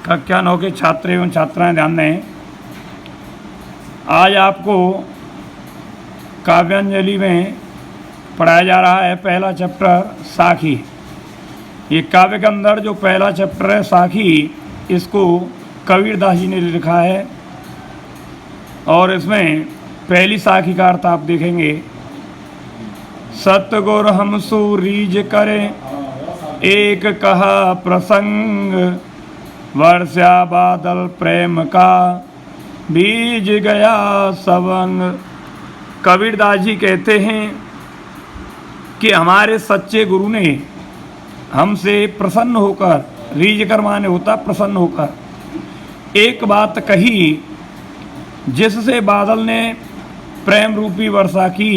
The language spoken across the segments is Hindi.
कक्षा 9 के छात्र एवं छात्राएं ध्यान दें। आज आपको काव्यांजलि में पढ़ाया जा रहा है पहला चैप्टर साखी। ये काव्य के अंदर जो पहला चैप्टर है साखी, इसको कबीरदास जी ने लिखा है और इसमें पहली साखी का अर्थ आप देखेंगे। सतगुर हम सुरीज करे एक कहा प्रसंग, वर्षा बादल प्रेम का बीज गया सवंग। कबीरदास जी कहते हैं कि हमारे सच्चे गुरु ने हमसे प्रसन्न होकर, रीझ कर माने होता प्रसन्न होकर, एक बात कही जिससे बादल ने प्रेम रूपी वर्षा की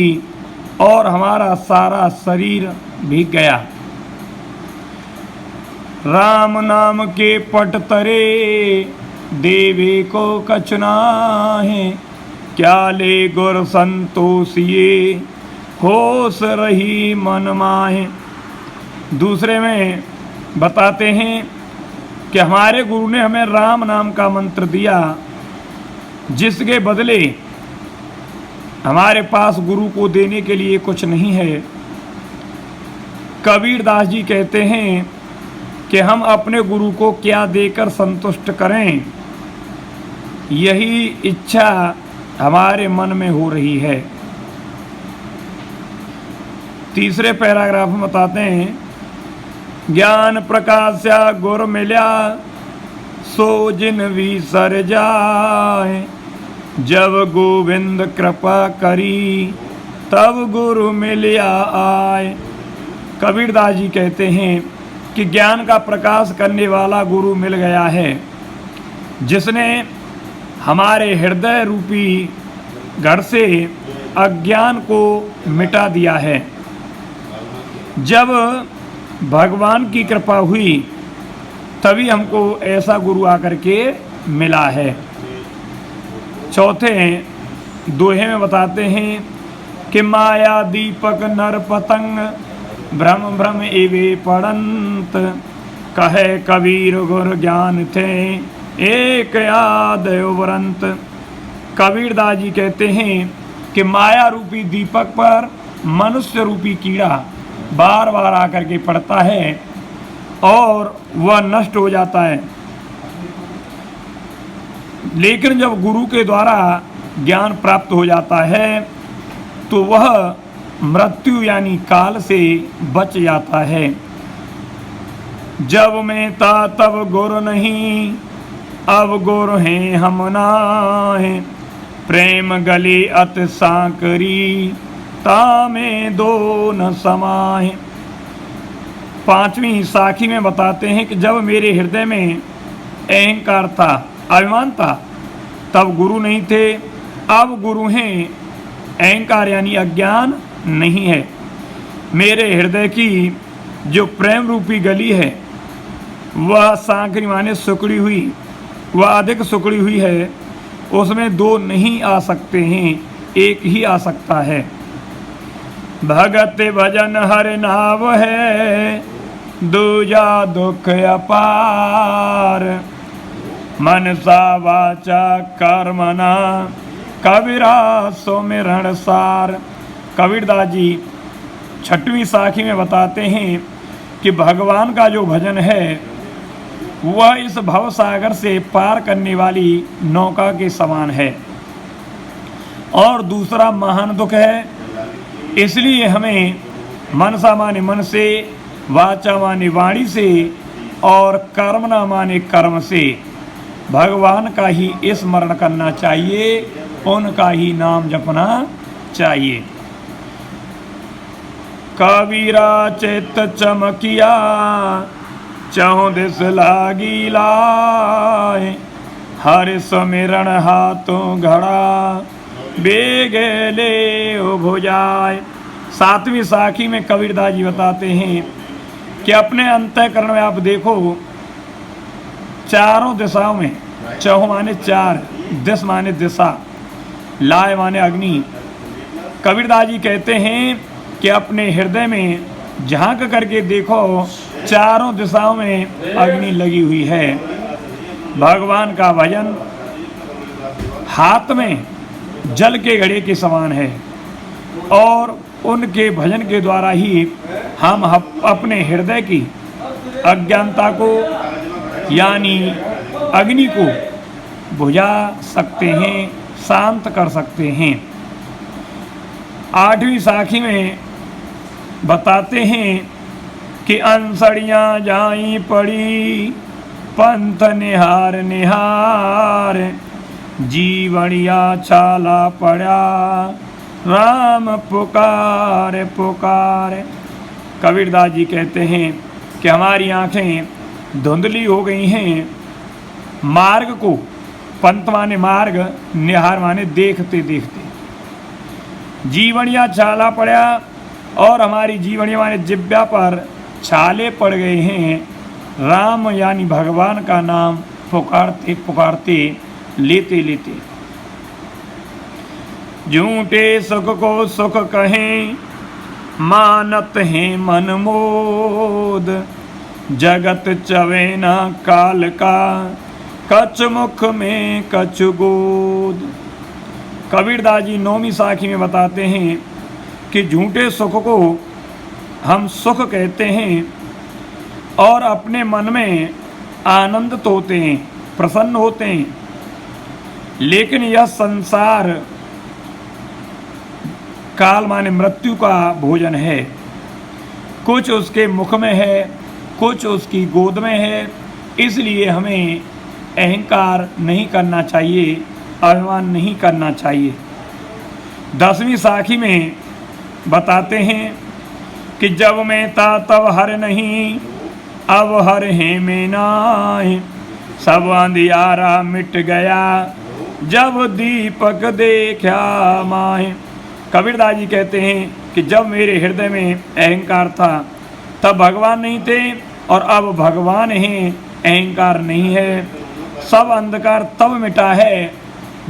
और हमारा सारा शरीर भीग गया। राम नाम के पट तरे देवे को कचना है, क्या ले गुर संतोषिए होश रही मन माहे। दूसरे में बताते हैं कि हमारे गुरु ने हमें राम नाम का मंत्र दिया, जिसके बदले हमारे पास गुरु को देने के लिए कुछ नहीं है। कबीरदास जी कहते हैं कि हम अपने गुरु को क्या देकर संतुष्ट करें, यही इच्छा हमारे मन में हो रही है। तीसरे पैराग्राफ में बताते हैं, ज्ञान प्रकाश्या गुर मिल्या सो जिन विसर जाए, जब गोविंद कृपा करी तब गुरु मिलिया आए। कबीरदास जी कहते हैं कि ज्ञान का प्रकाश करने वाला गुरु मिल गया है, जिसने हमारे हृदय रूपी घर से अज्ञान को मिटा दिया है। जब भगवान की कृपा हुई तभी हमको ऐसा गुरु आकर के मिला है। चौथे दोहे में बताते हैं कि माया दीपक नर पतंग भ्रम भ्रम एवे पड़ंत, कहे कबीर गुर ज्ञान थे एक याद उबरंत। कबीरदास जी कहते हैं कि माया रूपी दीपक पर मनुष्य रूपी कीड़ा बार बार आकर के पड़ता है और वह नष्ट हो जाता है, लेकिन जब गुरु के द्वारा ज्ञान प्राप्त हो जाता है तो वह मृत्यु यानी काल से बच जाता है। जब मैं था तब गुरु नहीं, अब गुरु हैं हम नाहे, प्रेम गले अत सांकरी तामे दो न समाए। पांचवी साखी में बताते हैं कि जब मेरे हृदय में अहंकार था, अभिमान था, तब गुरु नहीं थे, अब गुरु हैं। अहंकार यानी अज्ञान नहीं है। मेरे हृदय की जो प्रेम रूपी गली है वह सांकरी माने सुकड़ी हुई, वह अधिक सुकड़ी हुई है, उसमें दो नहीं आ सकते हैं, एक ही आ सकता है। भगत भजन हर नाव है, दूजा दुख अपार, मनसा वाचा कर्मना कबीरा सुमिरन सार। कबीरदास जी छठवीं साखी में बताते हैं कि भगवान का जो भजन है वह इस भव सागर से पार करने वाली नौका के समान है और दूसरा महान दुख है। इसलिए हमें मनसा माने मन से, वाचा माने वाणी से और कर्मना माने कर्म से भगवान का ही स्मरण करना चाहिए, उनका ही नाम जपना चाहिए। कबीरा चित चमकिया चहुँ दिस लागी लाए, हर सुमिरन हाथों घड़ा बेगे ले भुजाए। सातवीं साखी में कबीरदास जी बताते हैं कि अपने अंतःकरण में आप देखो, चारों दिशाओं में, चहुँ माने चार, दिश माने दिशा, लाय माने अग्नि। कबीरदास जी कहते हैं कि अपने हृदय में झांक करके देखो, चारों दिशाओं में अग्नि लगी हुई है। भगवान का भजन हाथ में जल के घड़े के समान है और उनके भजन के द्वारा ही हम अपने हृदय की अज्ञानता को यानी अग्नि को बुझा सकते हैं, शांत कर सकते हैं। 8वीं साखी में बताते हैं कि अंसड़ियाँ जाई पड़ी पंथ निहार निहार, जीवड़िया छाला पड़ा राम पुकार पुकार। कबीरदास जी कहते हैं कि हमारी आँखें धुंधली हो गई हैं मार्ग को, पंथ माने मार्ग, निहार माने देखते देखते। जीवड़िया छाला पड़ा और हमारी जीवड़िया माने जिब्या पर छाले पड़ गए हैं, राम यानी भगवान का नाम पुकारते पुकारते लेते लेते। झूठे सुख को सुख कहें मानत हैं मन मोद, जगत चवे ना काल का कछ मुख में कछ गोद। कबीरदास जी 9वीं साखी में बताते हैं कि झूठे सुख को हम सुख कहते हैं और अपने मन में आनंदित होते हैं, प्रसन्न होते हैं, लेकिन यह संसार काल माने मृत्यु का भोजन है। कुछ उसके मुख में है, कुछ उसकी गोद में है, इसलिए हमें अहंकार नहीं करना चाहिए, अभिमान नहीं करना चाहिए। 10वीं साखी में बताते हैं कि जब मैं था तब हर नहीं, अब हर है में नाहि, सब अंधियारा मिट गया जब दीपक देखा माहे। कबीरदास जी कहते हैं कि जब मेरे हृदय में अहंकार था तब भगवान नहीं थे और अब भगवान हैं, अहंकार नहीं है। सब अंधकार तब मिटा है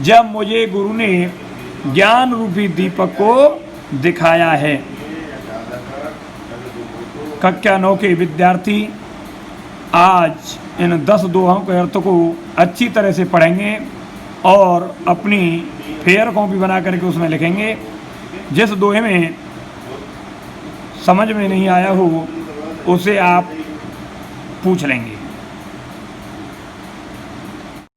जब मुझे गुरु ने ज्ञान रूपी दीपक को दिखाया है। कक्षा 9 के विद्यार्थी आज इन 10 दोहों के अर्थ को अच्छी तरह से पढ़ेंगे और अपनी फेयर कॉपी बना करके उसमें लिखेंगे। जिस दोहे में समझ में नहीं आया हो उसे आप पूछ लेंगे।